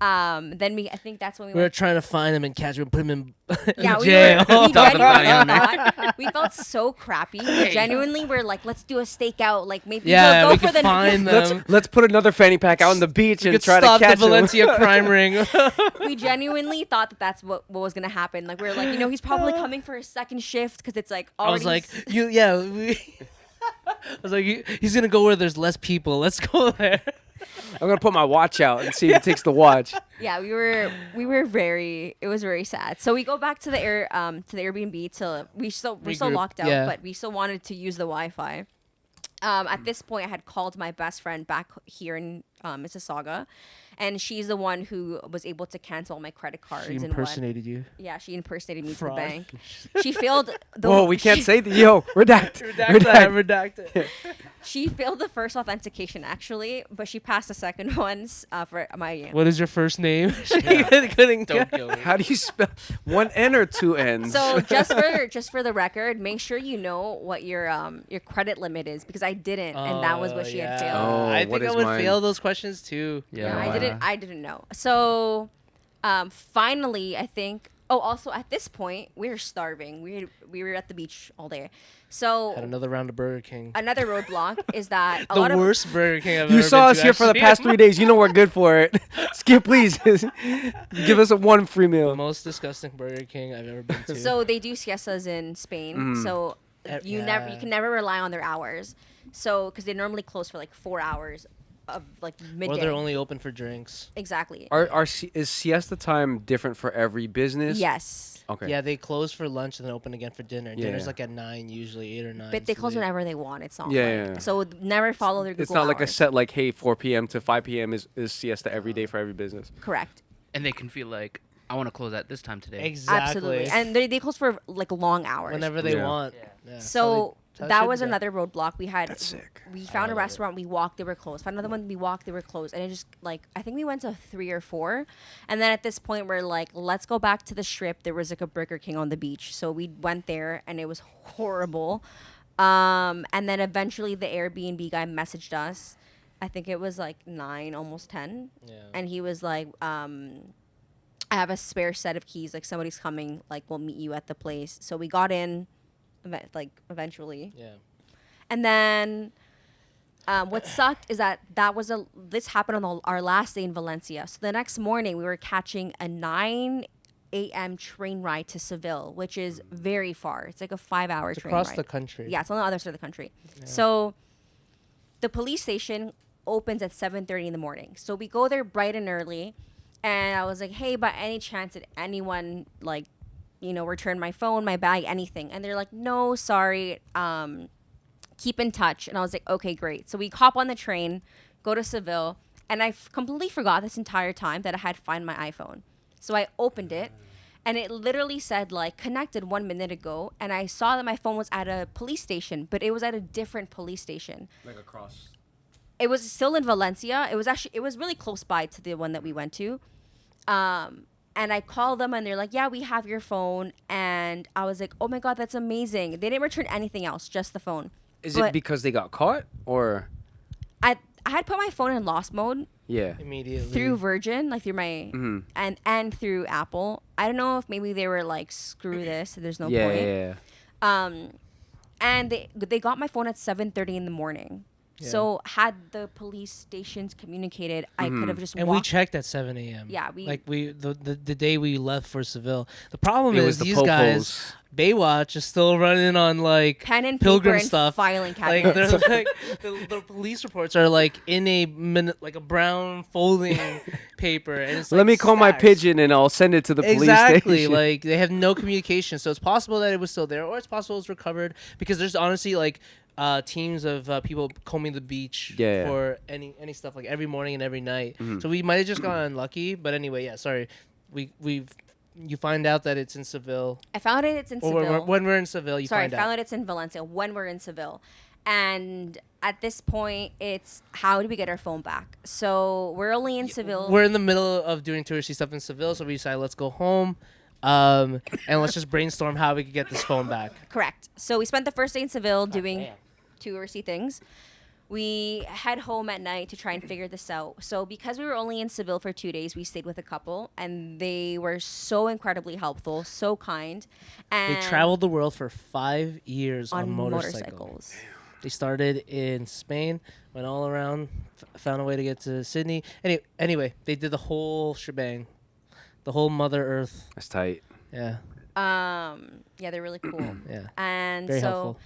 Then I think that's when we We were went. trying to find him and catch him and put him in, Yeah, in we jail. genuinely thought, we felt so crappy. We genuinely were like, let's do a stakeout. Like maybe Yeah, we'll we go for could the find them. Let's put another fanny pack out on the beach We and could try to stop the catch him. Valencia crime ring. We genuinely thought that that's what was gonna happen. Like we were like, he's probably coming for a second shift because it's like I already. was like, I was like, he's gonna go where there's less people. Let's go there. I'm gonna put my watch out and see if he takes the watch. yeah, we were it was very sad. So we go back to the Airbnb till we're still Regroup, locked out, yeah. but we still wanted to use the Wi-Fi. At this point, I had called my best friend back here in Mississauga, and she's the one who was able to cancel my credit cards. She and impersonated you. Yeah, she impersonated me to the Fraud. bank. She failed. Whoa, we can't say that. Yo, redact. Redact it. She failed the first authentication actually, but she passed the second ones for my. What is your first name? She Yeah. couldn't Don't get- kill me. How do you spell one N or two N's? So just for the record, make sure you know what your credit limit is because I didn't, and that was what she had failed. Oh, I what think I is would mine? fail those questions too. Yeah, Yeah. I didn't know. So, finally, I think. Oh, also at this point, we were starving. We were at the beach all day. So Had another round of Burger King. another roadblock is that a The lot of worst Burger King I've You ever saw been us to, here for the actually. past 3 days. You know we're good for it. Skip, please. Give us one free The meal. most disgusting Burger King I've ever been to. So they do siestas in Spain. Mm. So you Yeah. can never rely on their hours. So because they normally close for like 4 hours of like midday. or they're only open for drinks. Exactly. Is siesta time different for every business? Yes. Okay. Yeah, they close for lunch and then open again for dinner. Yeah, Dinner's yeah. like at 9 usually, 8 or 9. But they so close whenever they want. It's not. Yeah, like, yeah, yeah. So never follow their Google It's not like a hours. set like, hey, 4 p.m. to 5 p.m. is siesta every day for every business. Correct. And they can feel like, I want to close at this time today. Exactly. Absolutely. And they close for like long hours. Whenever they Yeah. want. Yeah. Yeah. So they- that should was be done. another roadblock. We had. That's sick. We found a love it. restaurant. We walked. They were closed. Found another one. We walked. They were closed. And it just like I think we went to 3 or 4, and then at this point we're like, let's go back to the strip. There was like a Burger King on the beach, so we went there, and it was horrible. And then eventually the Airbnb guy messaged us. I think it was like 9, almost 10, Yeah. and he was like, I have a spare set of keys. Like somebody's coming. Like we'll meet you at the place. So we got in, eventually. Yeah. And then What sucked is that this happened on our last day in Valencia. So the next morning we were catching a 9 a.m. train ride to Seville, which is very far. It's like a 5-hour It's train across ride. the country. Yeah, it's on the other side of the country. So the police station opens at 7:30 in the morning. So we go there bright and early, and I was like, "Hey, by any chance did anyone like, return my phone, my bag, anything?" And they're like, "No, sorry. Keep in touch." And I was like, "Okay, great." So we hop on the train, go to Seville, and I completely forgot this entire time that I had Find My iPhone. So I opened it, and it literally said like connected 1 minute ago, and I saw that my phone was at a police station, but it was at a different police station. Like across. It was still in Valencia. It was really close by to the one that we went to. And I called them and they're like, "Yeah, we have your phone." And I was like, "Oh my God, that's amazing." They didn't return anything else, just the phone. Is But it because they got caught or? I had put my phone in lost mode Yeah. Immediately. through Virgin, like through my and through Apple. I don't know if maybe they were like, "Screw this, there's no Yeah, point." yeah. And they got my phone at 7:30 in the morning. Yeah. So had the police stations communicated, I could have just And we walked. checked at 7 a.m. Yeah, the day we left for Seville. The problem It is was the these guys, Baywatch is still running on like Pen and Pilgrim paper and stuff. filing Like cabinets. they're like the police reports are like in a like a brown folding paper, and it's Let like me call my stacks. pigeon and I'll send it to the police Exactly, station. like they have no communication, so it's possible that it was still there, or it's possible it was recovered because there's honestly like teams of people combing the beach Yeah. for any stuff like every morning and every night. So we might have just gotten unlucky, but anyway, yeah. Sorry, you find out that it's in Seville, I found it's in or Seville. when we're in Seville, you Sorry, I find found out. it's in Valencia when we're in Seville. And at this point, it's how do we get our phone back? So we're only in Seville. We're in the middle of doing touristy stuff in Seville, so we decided let's go home, and let's just brainstorm how we could get this phone back. Correct. So we spent the first day in Seville doing damn. touristy things. We head home at night to try and figure this out. So because we were only in Seville for 2 days, we stayed with a couple, and they were so incredibly helpful, so kind. And They traveled the world for 5 years on motorcycles. motorcycles. They started in Spain, went all around, found a way to get to Sydney. Anyway, they did the whole shebang, the whole Mother Earth. That's tight. Yeah, Yeah, they're really cool. yeah. And Very so helpful.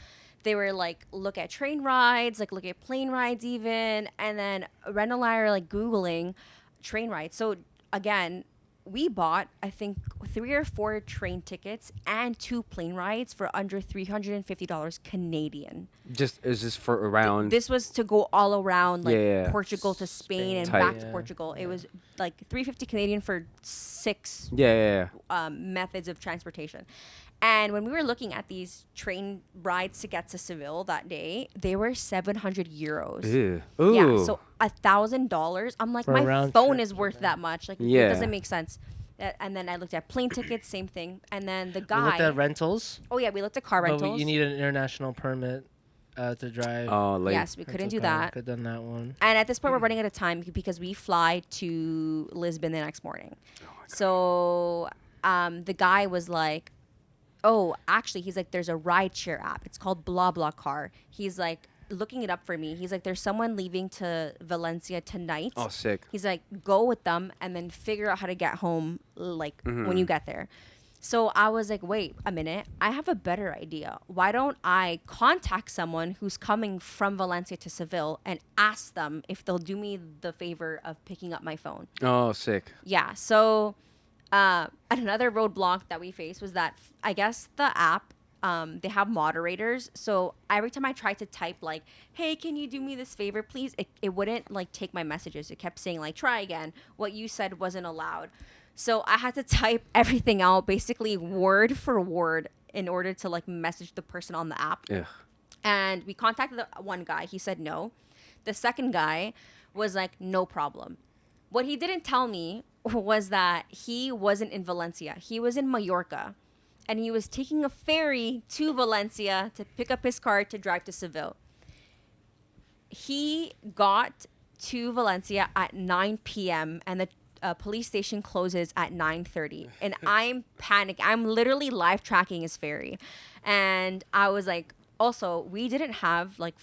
they were like, look at train rides, like look at plane rides even. And then Ren and I are like Googling train rides. So again, we bought, I think, 3 or 4 train tickets and 2 plane rides for under $350 Canadian. Is this for around? This was to go all around, like Yeah. Portugal to Spain and Tight. back to Yeah. Portugal. It was like $350 Canadian for 6 Yeah. methods of transportation. And when we were looking at these train rides to get to Seville that day, they were 700 euros. Ew. Ooh. Yeah, so $1,000. I'm like, For a my round phone trip, is worth that much. Like, Yeah. it doesn't make sense. And then I looked at plane tickets, same thing. And then the We looked guy. at rentals, Oh yeah, we looked at car but rentals. you need an international permit to drive. Oh, like Yes, we couldn't do Rental car. that. Could have done that one. And at this point, we're running out of time because we fly to Lisbon the next morning. So the guy was like, "Oh, actually," he's like, "there's a rideshare app. It's called Blah Blah Car." He's like looking it up for me. He's like, "There's someone leaving to Valencia tonight." Oh, sick. He's like, "Go with them and then figure out how to get home like when you get there." So I was like, "Wait a minute. I have a better idea. Why don't I contact someone who's coming from Valencia to Seville and ask them if they'll do me the favor of picking up my phone?" Oh, sick. Yeah. So another roadblock that we faced was that I guess the app, they have moderators. So every time I tried to type like, "Hey, can you do me this favor, please?" It wouldn't like take my messages. It kept saying like, "Try again. What you said wasn't allowed." So I had to type everything out basically word for word in order to like message the person on the app. Ugh. And we contacted the one guy. He said no. The second guy was like, "No problem." What he didn't tell me was that he wasn't in Valencia. He was in Mallorca. And he was taking a ferry to Valencia to pick up his car to drive to Seville. He got to Valencia at 9 p.m. and the police station closes at 9:30. And I'm panicking. I'm literally live tracking his ferry. And I was like, also we didn't have like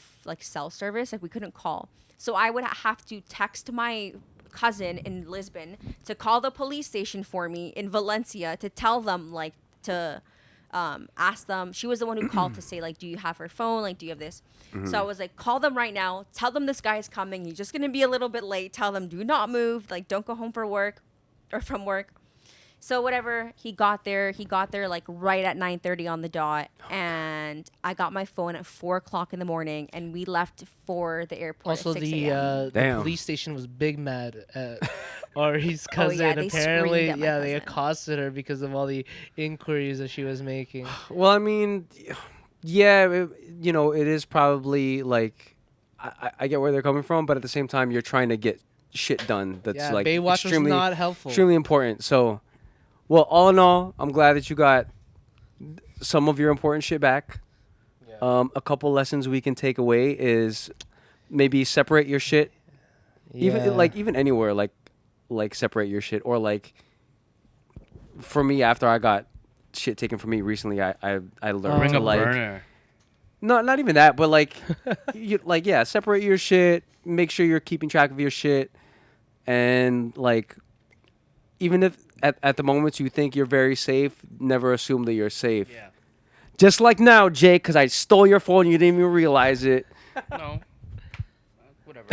cell service, like we couldn't call, so I would have to text my cousin in Lisbon to call the police station for me in Valencia to tell them like to ask them. She was the one who called to say like, do you have her phone, like do you have this. So I was like, call them right now, tell them this guy is coming, he's just gonna be a little bit late, tell them do not move, like don't go home for work or from work. So whatever, he got there like right at 9:30 on the dot, and I got my phone at 4 o'clock in the morning, and we left for the airport Also, at 6 a.m. the Damn. police station was big mad at Ari's Oh, cousin. yeah, they Apparently, screamed at my they cousin. accosted her because of all the inquiries that she was making. Well, I mean, yeah, it is probably like I get where they're coming from, but at the same time, you're trying to get shit done. That's Yeah, like Baywatch was extremely not helpful. extremely important. So, well, all in all, I'm glad that you got some of your important shit back. A couple lessons we can take away is maybe separate your shit. Even anywhere, like separate your shit, or like for me, after I got shit taken from me recently, I learned Bring to a like burner. not even that, but like separate your shit, make sure you're keeping track of your shit, and like even if at the moments you think you're very safe, never assume that you're safe. Yeah. Just like now, Jake, because I stole your phone, you didn't even realize it. No. Whatever.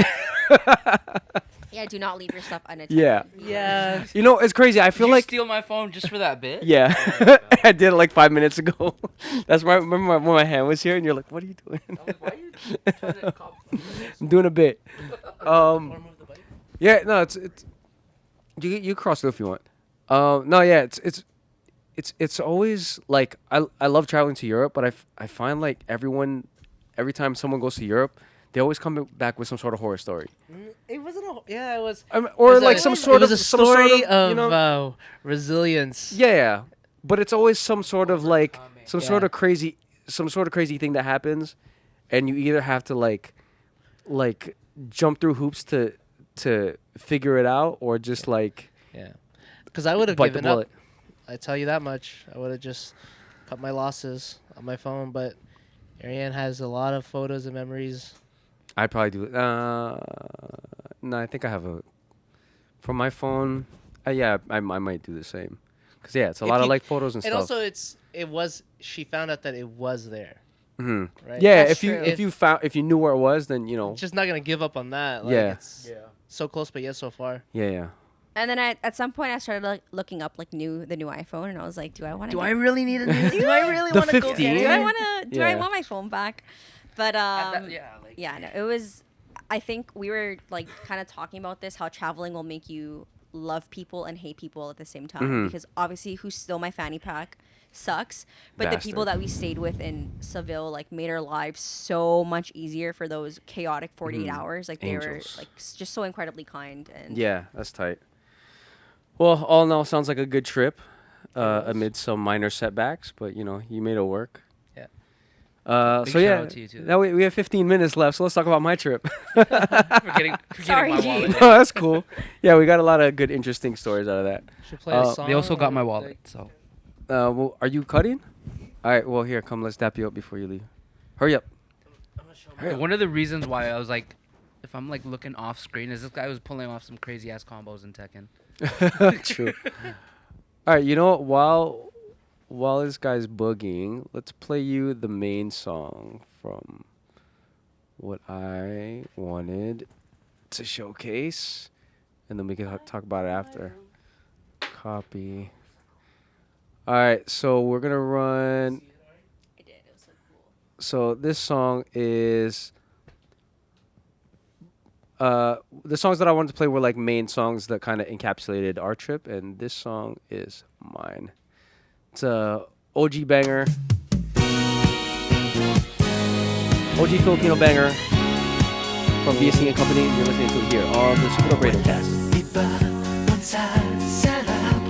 Yeah, do not leave your stuff unattended. Yeah. Yeah. It's crazy. I feel Did you like steal my phone just for that bit? yeah, I did it like 5 minutes ago. That's why I remember when my hand was here, and you're like, "What are you doing?" I was like, why are you trying to copy this? I'm doing a bit. Or move the bike. Yeah, no, it's you cross it if you want. No, yeah, it's always like I love traveling to Europe, but I find like every time someone goes to Europe, they always come back with some sort of horror story. It wasn't it was. Or it was like a- some it sort was of a story of resilience. yeah, but it's always some sort of like some Yeah. sort of crazy thing that happens, and you either have to like jump through hoops to figure it out, or just like Yeah. Because I would have bite the given up. bullet. I tell you that much. I would have just cut my losses on my phone. But Ariane has a lot of photos and memories. I'd probably do it. No, I think I have from my phone. Yeah, I might do the same. Cause yeah, it's a If lot of you- like photos and And stuff. also, she found out that it was there. Mhm. Right? Yeah, That's if you knew where it was, then Just not gonna give up on that. Like, Yeah. It's so close, but yet so far. yeah. And then at some point I started like looking up like the new iPhone, and I was like, do I want to? really need a new? Do I really The want to go? 15? Do I want to? Do I Yeah. want my phone back? But yeah, no, it was. I think we were like kind of talking about this, how traveling will make you love people and hate people at the same time. Mhm. Because obviously, who stole my fanny pack sucks, but the people Bastard. that we stayed with in Seville like made our lives so much easier for those chaotic 48 hours. Like they Angels. were like just so incredibly kind. And Yeah, that's tight. Well, all in all, sounds like a good trip, amid some minor setbacks, but you made it work. Yeah. Big So shout yeah, out to you, too. now we have 15 minutes left, so let's talk about my trip. Forgetting Sorry, my G. wallet. Oh, that's cool. Yeah, we got a lot of good, interesting stories out of that. Should play a song. They also got my or, wallet, like- so. Well, are you cutting? All right. Well, here, come. Let's dap you up before you leave. Hurry up. One of the reasons why I was like, if I'm like looking off screen, is this guy was pulling off some crazy ass combos in Tekken. True. All right. You know what? While this guy's boogieing, let's play you the main song from what I wanted to showcase, and then we can talk about it after. Copy. All right. So we're gonna run. I did. It was so cool. So this song is the songs that I wanted to play were like main songs that kind of encapsulated our trip, and this song is mine. It's a OG banger, OG Filipino banger from BSC and Company. You're listening to it here on the SUPERDOPE Radio Cast. Iba ang sasarap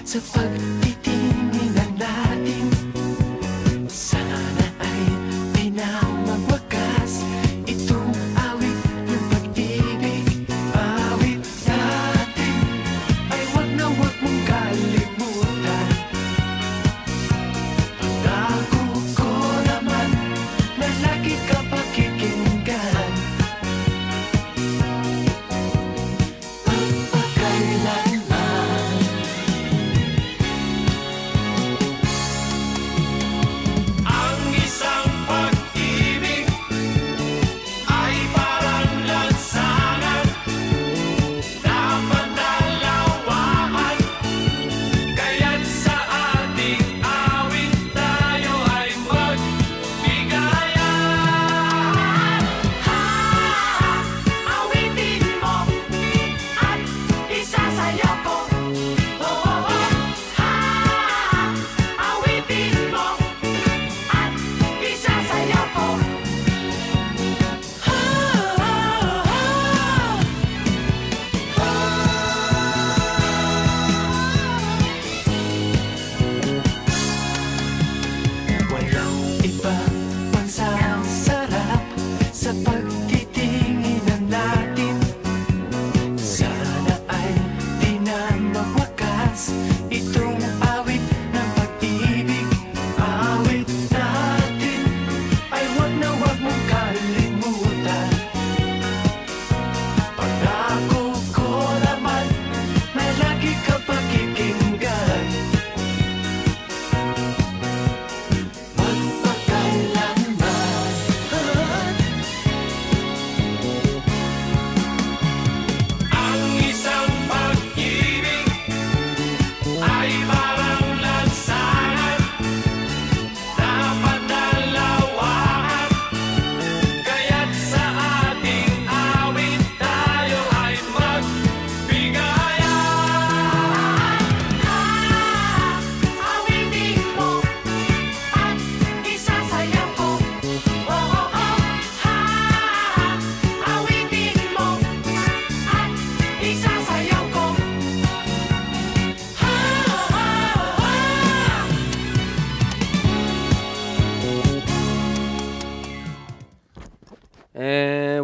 sa pagtitinginan natin. Sana ay di na magwakas itong awit ng pag-ibig. Awit natin ay wag na wag mong kalimutan. Pangako ko naman na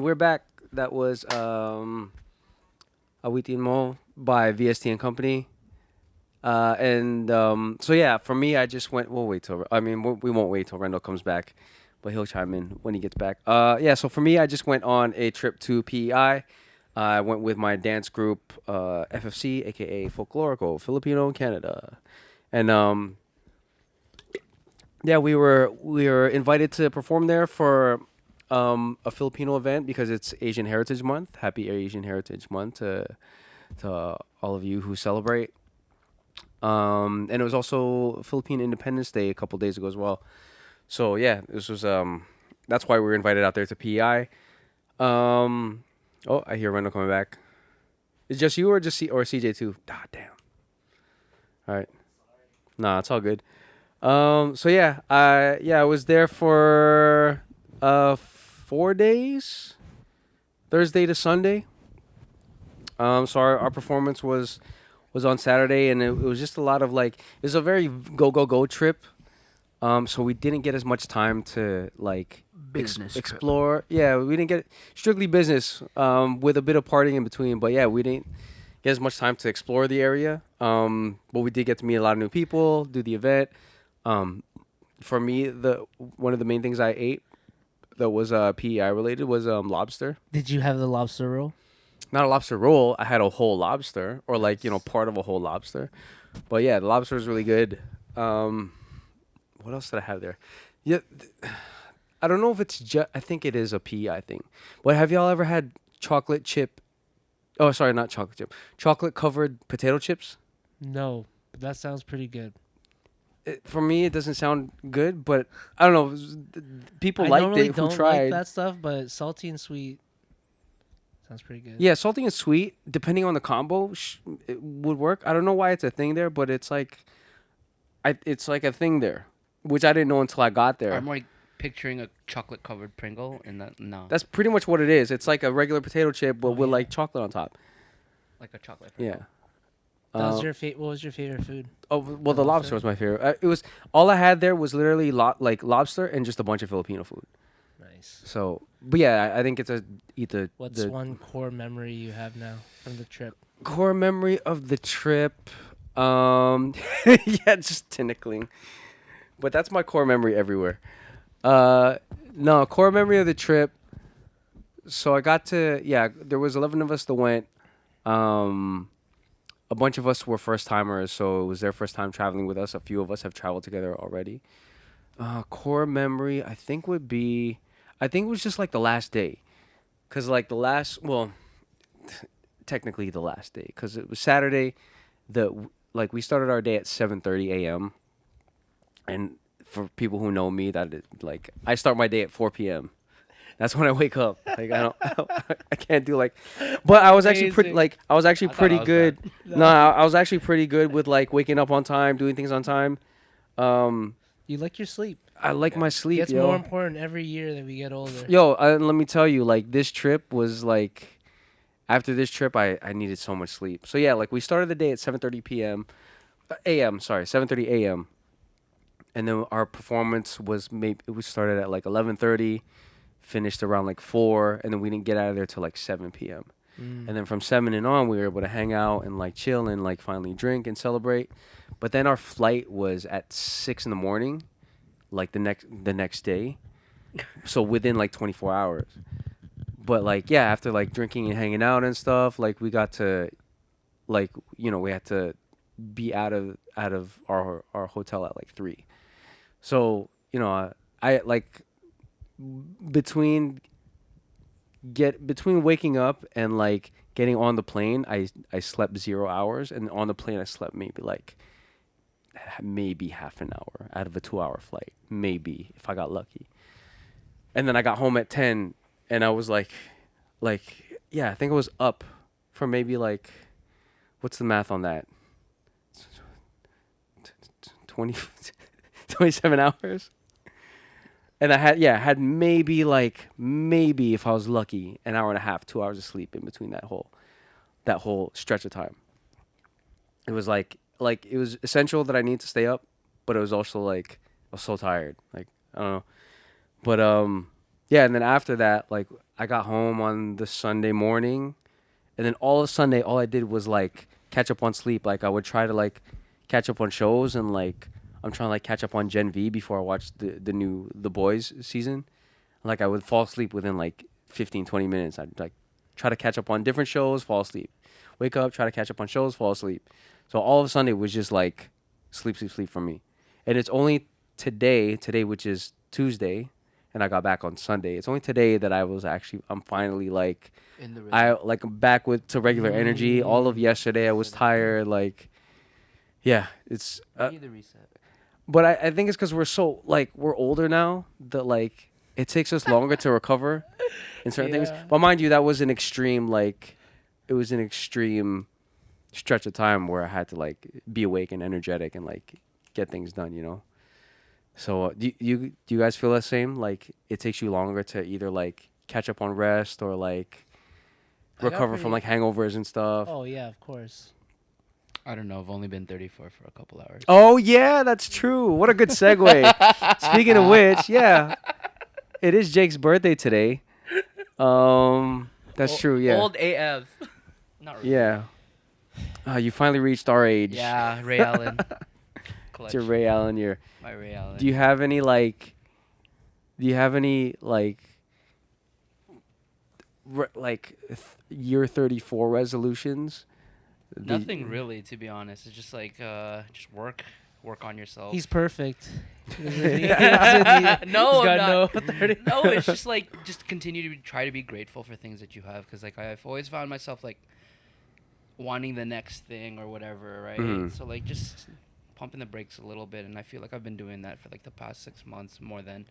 we're back. That was Awitin Mo by VST and Company. So yeah, for me, I just went. We'll wait till. I mean, we won't wait till Rendell comes back, but he'll chime in when he gets back. Yeah. So for me, I just went on a trip to PEI. I went with my dance group, FFC, aka Folklorico Filipino Canada, and yeah, we were invited to perform there for a Filipino event because it's Asian Heritage Month. Happy Asian Heritage Month to all of you who celebrate. And it was also Philippine Independence Day a couple days ago as well. So yeah, this was that's why we were invited out there to PEI. Oh, I hear Randall coming back. Is it just you or just CJ too? Ah, damn. All right. Nah, it's all good. So yeah, I was there for 4 days, Thursday to Sunday. So our performance was on Saturday, and it was just a lot of like, it was a very go trip. So we didn't get as much time to like Business trip. explore. Yeah, we didn't get strictly business, with a bit of partying in between. But yeah, we didn't get as much time to explore the area. But we did get to meet a lot of new people, do the event. For me, one of the main things I ate that was PEI related was lobster. Did you have the lobster roll? Not a lobster roll. I had a whole lobster, or like part of a whole lobster. But yeah, the lobster was really good. What else did I have there? Yeah, I don't know if it's just. I think it is a PEI thing. But have y'all ever had chocolate chip? Oh, sorry, not chocolate chip. Chocolate covered potato chips. No, but that sounds pretty good. For me, it doesn't sound good, but I don't know. People I liked normally it who don't tried. like that stuff, but salty and sweet sounds pretty good. Yeah, salty and sweet, depending on the combo, it would work. I don't know why it's a thing there, but it's like, it's like a thing there, which I didn't know until I got there. I'm like picturing a chocolate covered Pringle, and that no, That's pretty much what it is. It's like a regular potato chip, but Oh, with yeah. like chocolate on top. like a chocolate Pringle. Yeah. That was what was your favorite food? Oh well, the lobster? lobster was my favorite. It was all I had there was literally like lobster and just a bunch of Filipino food. Nice. So, but yeah, I think it's What's one core memory you have now from the trip? core memory of the trip. Yeah, just tickling. But that's my core memory everywhere. No, core memory of the trip. So I got to, there was 11 of us that went. A bunch of us were first timers, so it was their first time traveling with us. A few of us have traveled together already. Core memory, I think it was just like the last day. Cause like technically the last day, cause it was Saturday. We started our day at 7:30 a.m. And for people who know me, I start my day at 4 p.m. That's when I wake up. Like I can't do like, but I was actually pretty pretty was good. No, I was actually pretty good with like waking up on time, doing things on time. You like your sleep. I like my sleep. It's more important every year that we get older. Let me tell you, like this trip was like, after this trip, I needed so much sleep. So yeah, like we started the day at 7:30 p.m. a.m. Sorry, 7:30 a.m. And then our performance was we started at like 11:30. Finished around like 4, and then we didn't get out of there till like 7 p.m. And then from 7 and on, we were able to hang out and like chill and like finally drink and celebrate. But then our flight was at 6 in the morning, like the next day. So within like 24 hours. But like, yeah, after like drinking and hanging out and stuff, like we got to like, we had to be out of our hotel at like 3. So, I like, between waking up and like getting on the plane, I slept 0 hours, and on the plane I slept maybe half an hour out of a 2-hour flight, maybe if I got lucky. And then I got home at 10, and I was like yeah, I think I was up for maybe like, what's the math on that? 27 hours. And I had maybe if I was lucky, an hour and a half, 2 hours of sleep in between that whole stretch of time. It was like it was essential that I need to stay up, but it was also like I was so tired. Like I don't know. But Yeah, and then after that, like I got home on the Sunday morning, and then all of Sunday, all I did was like catch up on sleep. Like I would try to like catch up on shows, and like I'm trying to like catch up on Gen V before I watch the new The Boys season. Like I would fall asleep within like 15, 20 minutes. I'd like try to catch up on different shows, fall asleep. Wake up, try to catch up on shows, fall asleep. So all of Sunday was just like sleep, sleep, sleep for me. And it's only today, which is Tuesday, and I got back on Sunday. It's only today that I'm finally like, In the rhythm. I like back to regular energy. All of yesterday I was tired. Like, yeah, it's. I need the reset. But I think it's because we're older now that like it takes us longer to recover in certain things. Yeah. But mind you, that was an extreme it was an extreme stretch of time where I had to like be awake and energetic and like get things done, you know. So do you guys feel the same? Like it takes you longer to either like catch up on rest or like I got recover from like pretty- hangovers and stuff. Oh yeah, of course. I don't know. I've only been 34 for a couple hours. Oh yeah, that's true. What a good segue. Speaking of which, yeah, it is Jake's birthday today. That's true. Yeah, Old AF. Not really. yeah. You finally reached our age. Yeah, Ray Allen. It's your Ray Allen year. My Ray Allen. Do you have any like? Do you have any like? Year 34 resolutions? Nothing really, to be honest. It's just like just work on yourself. He's perfect. No, He's I'm got not. no 30. No, it's just like just continue to try to be grateful for things that you have, because like I've always found myself like wanting the next thing or whatever, right? Mhm. So like just pumping the brakes a little bit, and I feel like I've been doing that for like the past 6 months more than,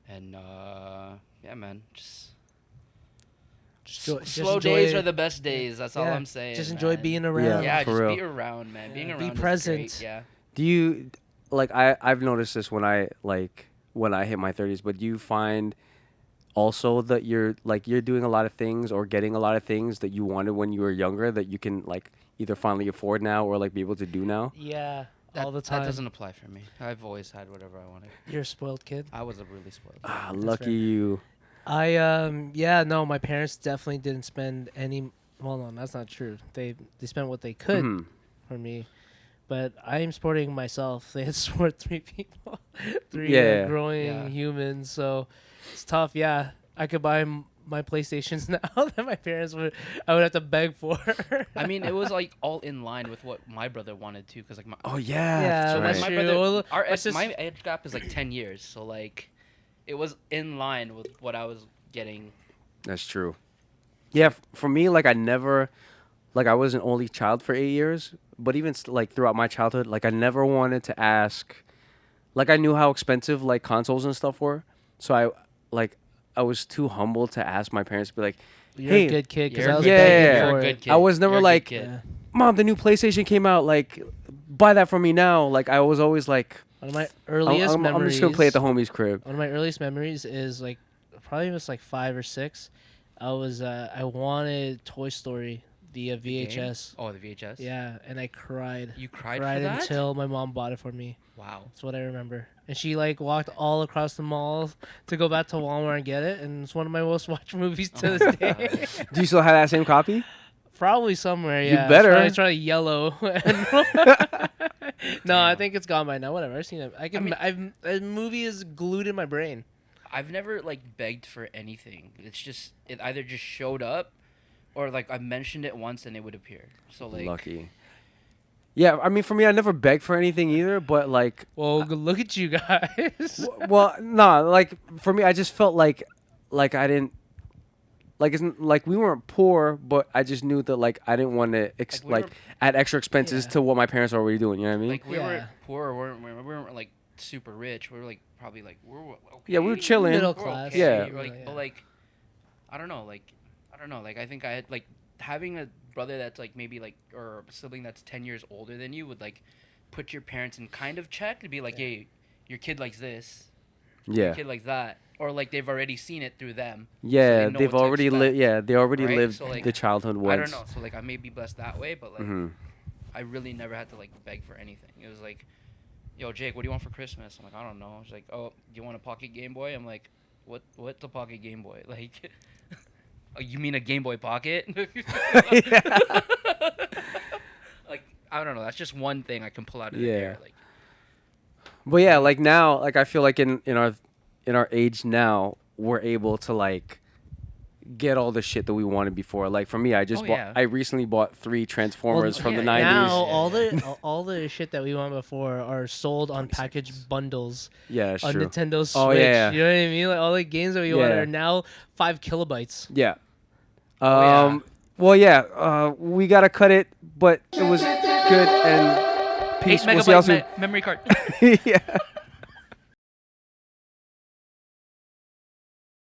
and yeah, man, just slow days enjoy are it. the best days. That's all Yeah, I'm saying. Just enjoy man. being around. Yeah, for just real. be around, man. Yeah. Being Be around is present. great. Yeah. Do you like I've noticed this when I hit my 30s, but do you find also that you're doing a lot of things or getting a lot of things that you wanted when you were younger that you can like either finally afford now or like be able to do now? Yeah, That, all the time. That doesn't apply for me. I've always had whatever I wanted. You're a spoiled kid. I was a really spoiled. kid. Ah, That's lucky fair. you. Yeah, no, my parents definitely didn't spend any. Well, no, that's not true. They spent what they could Mhm. for me, but I am supporting myself. They had to support 3 people, 3 Yeah. growing Yeah. humans. So it's tough. Yeah, I could buy my PlayStations now that my parents I would have to beg for. I mean, it was like all in line with what my brother wanted to, because like my Oh yeah. Yeah, that's that's right. my true. brother, Well, our let's just- my age gap is like 10 years, so like it was in line with what I was getting. That's true. Yeah, for me, like I never, like I was an only child for 8 years, but even like throughout my childhood, like I never wanted to ask, like I knew how expensive like consoles and stuff were, so I was too humble to ask my parents to be like, You're hey, a good kid because You're I a was good- begging yeah, for You're a it. good kid. I was never You're a good like- kid. Yeah. Mom, the new PlayStation came out, like buy that for me now. Like I was always like, One of my earliest I'm memories. just gonna play at the homie's crib. One of my earliest memories is like probably was like 5 or 6. I wanted Toy Story, the Game? VHS. Oh, the VHS. Yeah, and I cried. You cried Cried for that? until my mom bought it for me. Wow. That's what I remember. And she like walked all across the mall to go back to Walmart and get it. And it's one of my most watched movies to Oh this my day. God. Do you still have that same copy? Probably somewhere. You Yeah, better. It's probably yellow. No, I think it's gone by now. Whatever. I've seen it. The movie is glued in my brain. I've never like begged for anything. It's just it either just showed up, or like I mentioned it once and it would appear. So like Lucky. Yeah, I mean, for me, I never begged for anything either, but like, Well, look at you guys. well, nah, like for me, I just felt like I didn't, like it's like we weren't poor, but I just knew that like I didn't want to Like, we like were- add extra expenses Yeah. to what my parents are already doing. You know what I mean? like we Yeah. weren't poor, we weren't like super rich. We were like probably like we're okay. Yeah, we were chilling. Middle We're class. okay. Yeah. Like, Yeah. but like I don't know. Like I think I had like having a brother that's like maybe like or a sibling that's 10 years older than you would like put your parents in kind of check to be like, Yeah. hey, your kid likes this, Yeah, kid likes that, or like they've already seen it through them. yeah, know they've what to already expect, they already right? lived So, like, the childhood once. I don't know. So like I may be blessed that way, but like Hmm. I really never had to like beg for anything. It was like, yo, Jake, what do you want for Christmas? I'm like, I don't know. It's like, oh, do you want a pocket Game Boy? I'm like, what's a Pocket Game Boy? Like, oh, you mean a Game Boy Pocket? Like, I don't know. That's just one thing I can pull out of the air. Like, But yeah, like now, like I feel like in our age now, we're able to like get all the shit that we wanted before. Like for me, I recently bought 3 Transformers from the 90s. Now all the shit that we want before are sold on packaged bundles. Yeah, that's on true. Nintendo Switch. Oh, yeah. You know what I mean? Like all the games that we want are now 5 kilobytes. Yeah. yeah. Well, yeah. We gotta cut it, but it was good and peace. 8 We'll see how megabyte soon. memory card. Yeah.